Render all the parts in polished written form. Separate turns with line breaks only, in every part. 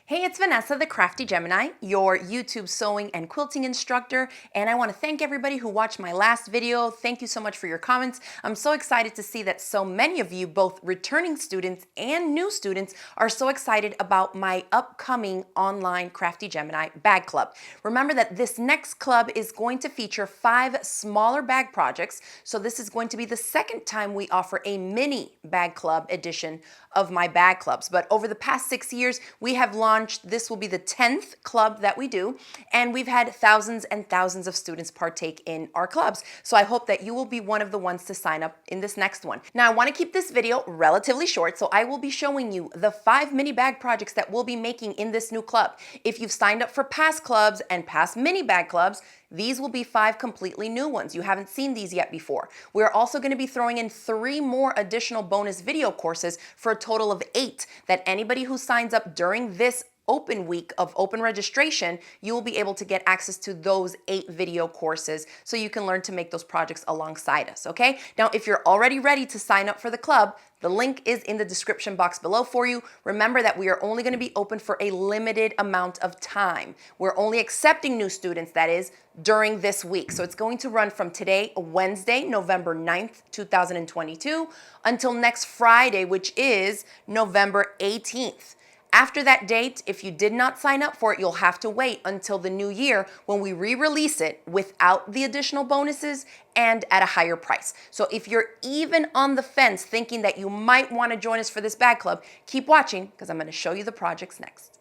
Hey, it's Vanessa, the Crafty Gemini, your YouTube sewing and quilting instructor, and I want to thank everybody who watched my last video. Thank you so much for your comments. I'm so excited to see that so many of you, both returning students and new students, are so excited about my upcoming online Crafty Gemini bag club. Remember that this next club is going to feature 5 smaller bag projects, so this is going to be the second time we offer a mini bag club edition of my bag clubs. But over the past 6 years, we have launched, this will be the 10th club that we do, and we've had thousands and thousands of students partake in our clubs. So I hope that you will be one of the ones to sign up in this next one. Now I want to keep this video relatively short, so I will be showing you the 5 mini bag projects that we'll be making in this new club. If you've signed up for past clubs and past mini bag clubs, these will be 5 completely new ones. You haven't seen these yet before. We're also going to be throwing in 3 more additional bonus video courses for a total of 8 that anybody who signs up during this open week of open registration, you will be able to get access to those 8 video courses so you can learn to make those projects alongside us, okay? Now, if you're already ready to sign up for the club, the link is in the description box below for you. Remember that we are only going to be open for a limited amount of time. We're only accepting new students, that is, during this week. So it's going to run from today, Wednesday, November 9th, 2022, until next Friday, which is November 18th. After that date, if you did not sign up for it, you'll have to wait until the new year when we re-release it without the additional bonuses and at a higher price. So if you're even on the fence thinking that you might want to join us for this bag club, keep watching because I'm going to show you the projects next.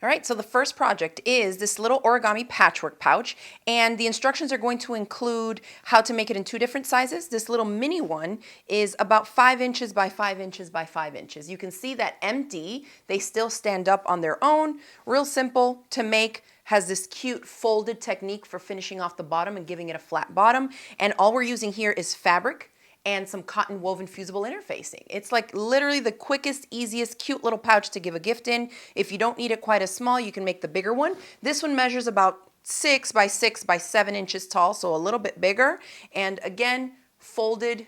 All right, so the first project is this little origami patchwork pouch, and the instructions are going to include how to make it in 2 different sizes. This little mini one is about 5 inches by 5 inches by 5 inches. You can see that empty, they still stand up on their own. Real simple to make, has this cute folded technique for finishing off the bottom and giving it a flat bottom. And all we're using here is fabric and some cotton woven fusible interfacing. It's like literally the quickest, easiest, cute little pouch to give a gift in. If you don't need it quite as small, you can make the bigger one. This one measures about 6 by 6 by 7 inches tall, so a little bit bigger. And again, folded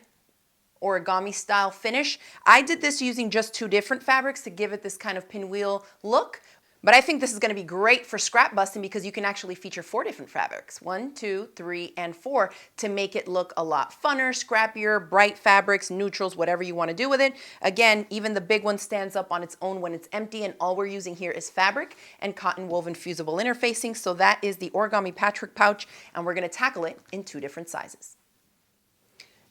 origami style finish. I did this using just 2 different fabrics to give it this kind of pinwheel look. But I think this is going to be great for scrap busting because you can actually feature 4 different fabrics, 1, 2, 3, and 4, to make it look a lot funner, scrappier, bright fabrics, neutrals, whatever you want to do with it. Again, even the big one stands up on its own when it's empty, and all we're using here is fabric and cotton woven fusible interfacing. So that is the origami patchwork pouch, and we're going to tackle it in 2 different sizes.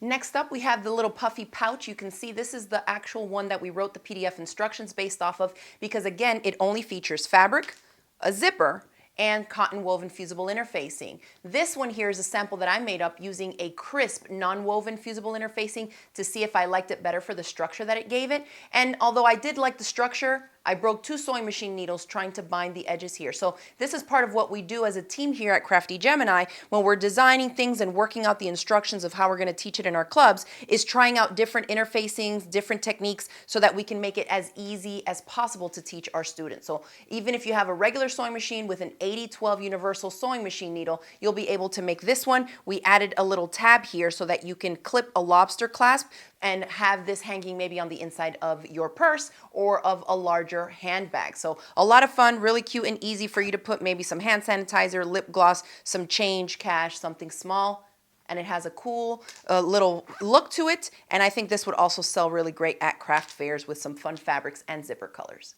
Next up, we have the little puffy pouch. You can see this is the actual one that we wrote the PDF instructions based off of because, again, it only features fabric, a zipper, and cotton woven fusible interfacing. This one here is a sample that I made up using a crisp non-woven fusible interfacing to see if I liked it better for the structure that it gave it. And although I did like the structure, I broke 2 sewing machine needles trying to bind the edges here. So this is part of what we do as a team here at Crafty Gemini when we're designing things and working out the instructions of how we're going to teach it in our clubs, is trying out different interfacings, different techniques so that we can make it as easy as possible to teach our students. So even if you have a regular sewing machine with an 80-12 universal sewing machine needle, you'll be able to make this one. We added a little tab here so that you can clip a lobster clasp and have this hanging maybe on the inside of your purse or of a larger handbag. So a lot of fun, really cute and easy for you to put maybe some hand sanitizer, lip gloss, some change, cash, something small. And it has a cool little look to it. And I think this would also sell really great at craft fairs with some fun fabrics and zipper colors.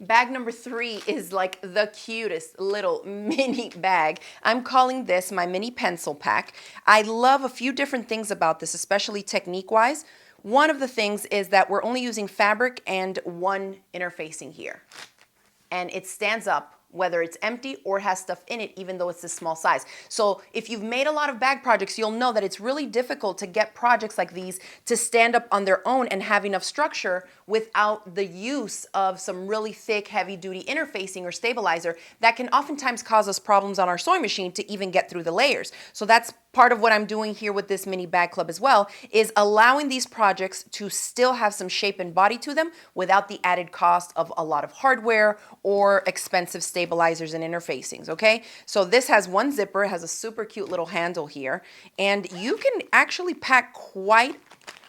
Bag number 3 is like the cutest little mini bag. I'm calling this my mini pencil pack. I love a few different things about this, especially technique-wise. One of the things is that we're only using fabric and 1 interfacing here. And it stands up whether it's empty or has stuff in it, even though it's this small size. So if you've made a lot of bag projects, you'll know that it's really difficult to get projects like these to stand up on their own and have enough structure without the use of some really thick, heavy-duty interfacing or stabilizer that can oftentimes cause us problems on our sewing machine to even get through the layers. So that's part of what I'm doing here with this mini bag club as well, is allowing these projects to still have some shape and body to them without the added cost of a lot of hardware or expensive stabilizers and interfacings, okay? So this has 1 zipper, it has a super cute little handle here, and you can actually pack quite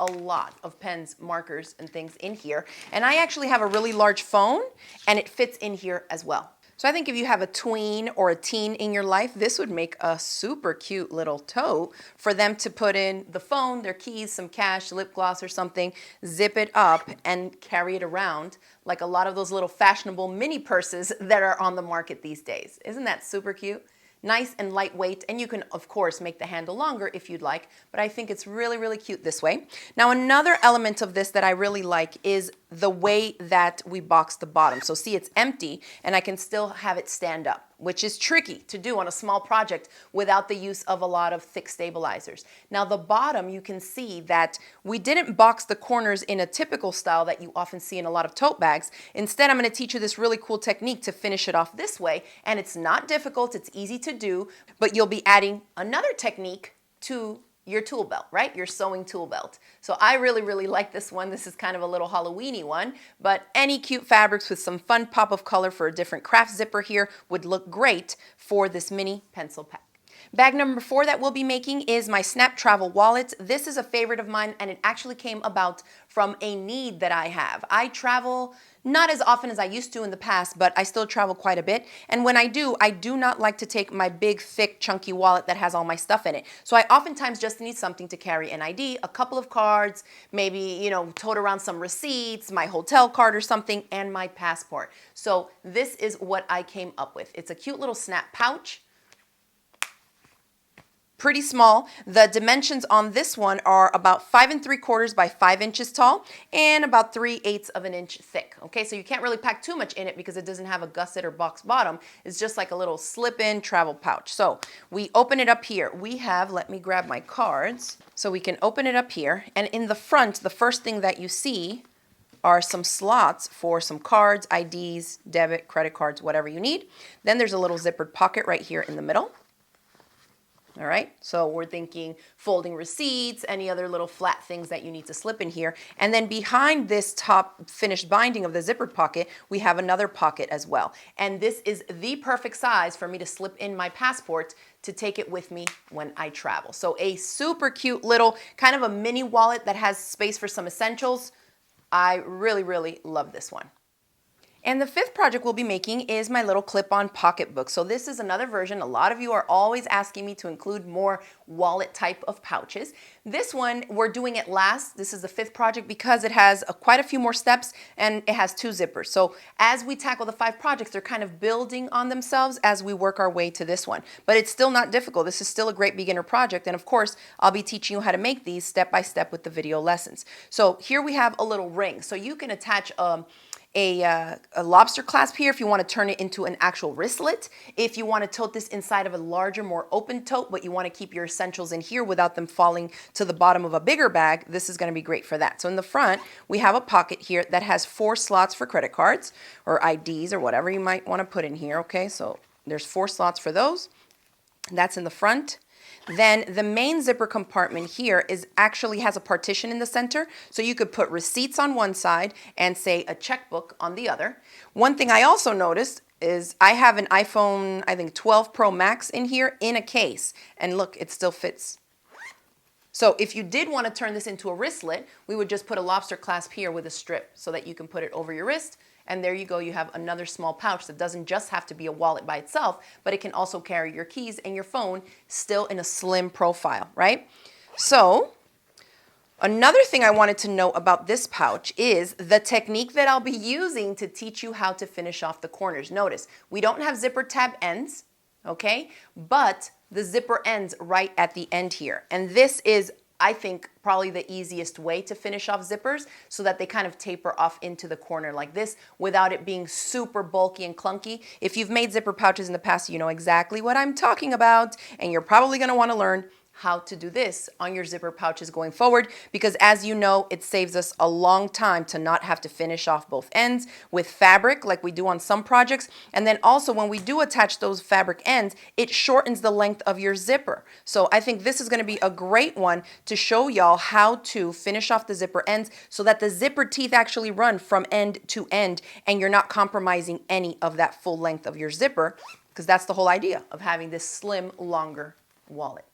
a lot of pens, markers, and things in here. And I actually have a really large phone, and it fits in here as well. So I think if you have a tween or a teen in your life, this would make a super cute little tote for them to put in the phone, their keys, some cash, lip gloss or something, zip it up and carry it around like a lot of those little fashionable mini purses that are on the market these days. Isn't that super cute? Nice and lightweight, and you can of course make the handle longer if you'd like, but I think it's really, really cute this way. Now another element of this that I really like is the way that we box the bottom. So see, it's empty and I can still have it stand up, which is tricky to do on a small project without the use of a lot of thick stabilizers. Now the bottom, you can see that we didn't box the corners in a typical style that you often see in a lot of tote bags. Instead, I'm going to teach you this really cool technique to finish it off this way, and it's not difficult, it's easy to do, but you'll be adding another technique to your tool belt, right? Your sewing tool belt. So I really, really like this one. This is kind of a little Halloween-y one, but any cute fabrics with some fun pop of color for a different craft zipper here would look great for this mini pencil pack. Bag number 4 that we'll be making is my Snap Travel Wallet. This is a favorite of mine, and it actually came about from a need that I have. I travel not as often as I used to in the past, but I still travel quite a bit. And when I do not like to take my big, thick, chunky wallet that has all my stuff in it. So I oftentimes just need something to carry an ID, a couple of cards, maybe, you know, tote around some receipts, my hotel card or something, and my passport. So this is what I came up with. It's a cute little snap pouch. Pretty small. The dimensions on this one are about 5 3/4 by 5 inches tall and about 3/8 of an inch thick. Okay, so you can't really pack too much in it because it doesn't have a gusset or box bottom. It's just like a little slip-in travel pouch. So we open it up here. We have, let me grab my cards. So we can open it up here, and in the front, the first thing that you see are some slots for some cards, IDs, debit, credit cards, whatever you need. Then there's a little zippered pocket right here in the middle. All right, so we're thinking folding receipts, any other little flat things that you need to slip in here. And then behind this top finished binding of the zippered pocket, we have another pocket as well. And this is the perfect size for me to slip in my passport to take it with me when I travel. So a super cute little kind of a mini wallet that has space for some essentials. I really, really love this one. And the 5th project we'll be making is my little clip-on pocketbook. So this is another version. A lot of you are always asking me to include more wallet type of pouches. This one, we're doing it last. This is the 5th project because it has quite a few more steps and it has 2 zippers. So as we tackle the 5 projects, they're kind of building on themselves as we work our way to this one. But it's still not difficult. This is still a great beginner project. And of course, I'll be teaching you how to make these step by step with the video lessons. So here we have a little ring. So you can attach a lobster clasp here if you want to turn it into an actual wristlet. If you want to tote this inside of a larger, more open tote, but you want to keep your essentials in here without them falling to the bottom of a bigger bag, this is going to be great for that. So in the front, we have a pocket here that has 4 slots for credit cards or IDs or whatever you might want to put in here. Okay, so there's 4 slots for those. That's in the front. Then the main zipper compartment here actually has a partition in the center, so you could put receipts on one side and say a checkbook on the other. One thing I also noticed is I have an iPhone, I think 12 Pro Max in here in a case, and look, it still fits. So if you did want to turn this into a wristlet, we would just put a lobster clasp here with a strip so that you can put it over your wrist. And there you go, you have another small pouch that doesn't just have to be a wallet by itself, but it can also carry your keys and your phone still in a slim profile, right? So another thing I wanted to know about this pouch is the technique that I'll be using to teach you how to finish off the corners. Notice, we don't have zipper tab ends, okay? But the zipper ends right at the end here. And this is, I think, probably the easiest way to finish off zippers so that they kind of taper off into the corner like this without it being super bulky and clunky. If you've made zipper pouches in the past, you know exactly what I'm talking about, and you're probably going to want to learn how to do this on your zipper pouches going forward, because as you know, it saves us a long time to not have to finish off both ends with fabric like we do on some projects. And then also when we do attach those fabric ends, it shortens the length of your zipper. So I think this is going to be a great one to show y'all how to finish off the zipper ends so that the zipper teeth actually run from end to end and you're not compromising any of that full length of your zipper, because that's the whole idea of having this slim, longer wallet.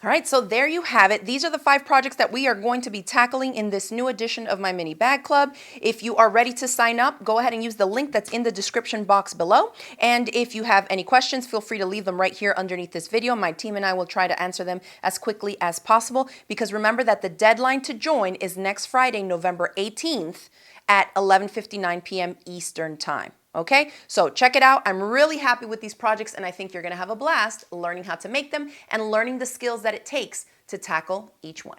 All right, so there you have it. These are the 5 projects that we are going to be tackling in this new edition of my mini bag club. If you are ready to sign up, go ahead and use the link that's in the description box below. And if you have any questions, feel free to leave them right here underneath this video. My team and I will try to answer them as quickly as possible, because remember that the deadline to join is next Friday, November 18th at 11:59 p.m. Eastern Time. Okay, so check it out. I'm really happy with these projects, and I think you're gonna have a blast learning how to make them and learning the skills that it takes to tackle each one.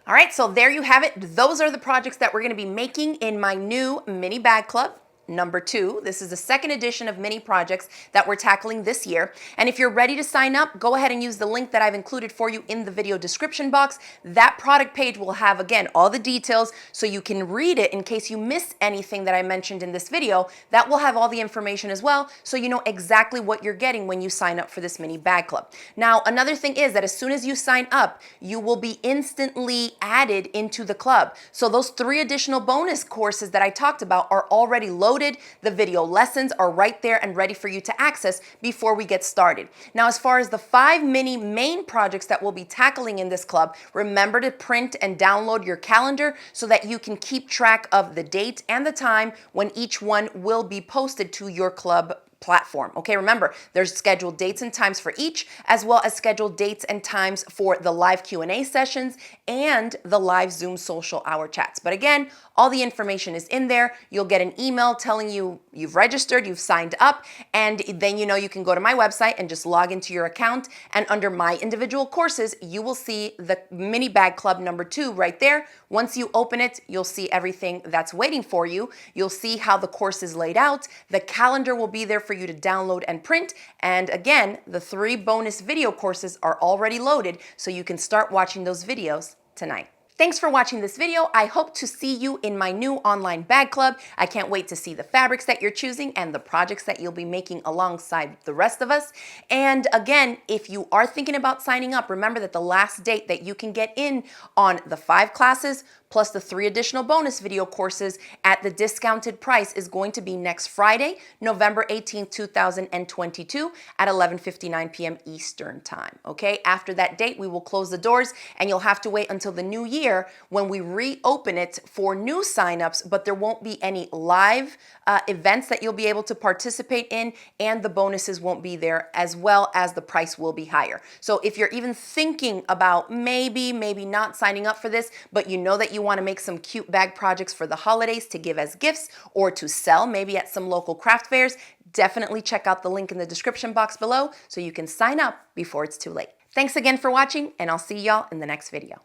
All right, so there you have it. Those are the projects that we're gonna be making in my new mini bag club. Number 2. This is the second edition of mini projects that we're tackling this year. And if you're ready to sign up, go ahead and use the link that I've included for you in the video description box. That product page will have, again, all the details so you can read it in case you missed anything that I mentioned in this video. That will have all the information as well, so you know exactly what you're getting when you sign up for this mini bag club. Now, another thing is that as soon as you sign up, you will be instantly added into the club. So those 3 additional bonus courses that I talked about are already loaded. The video lessons are right there and ready for you to access before we get started. Now, as far as the 5 mini main projects that we'll be tackling in this club, remember to print and download your calendar so that you can keep track of the date and the time when each one will be posted to your club platform. Okay, remember, there's scheduled dates and times for each, as well as scheduled dates and times for the live Q&A sessions and the live Zoom social hour chats. But again, all the information is in there. You'll get an email telling you you've registered, you've signed up, and then you can go to my website and just log into your account, and under my individual courses, you will see the mini bag club number 2 right there. Once you open it, you'll see everything that's waiting for you. You'll see how the course is laid out. The calendar will be there for you to download and print. And again, the 3 bonus video courses are already loaded, so you can start watching those videos tonight. Thanks for watching this video. I hope to see you in my new online bag club. I can't wait to see the fabrics that you're choosing and the projects that you'll be making alongside the rest of us. And again, if you are thinking about signing up, remember that the last date that you can get in on the 5 classes plus the 3 additional bonus video courses at the discounted price is going to be next Friday, November 18th, 2022 at 11:59 p.m. Eastern Time. Okay, after that date, we will close the doors and you'll have to wait until the new year when we reopen it for new signups, but there won't be any live events that you'll be able to participate in, and the bonuses won't be there, as well as the price will be higher. So if you're even thinking about maybe not signing up for this, but you know that you want to make some cute bag projects for the holidays to give as gifts or to sell maybe at some local craft fairs, definitely check out the link in the description box below so you can sign up before it's too late. Thanks again for watching, and I'll see y'all in the next video.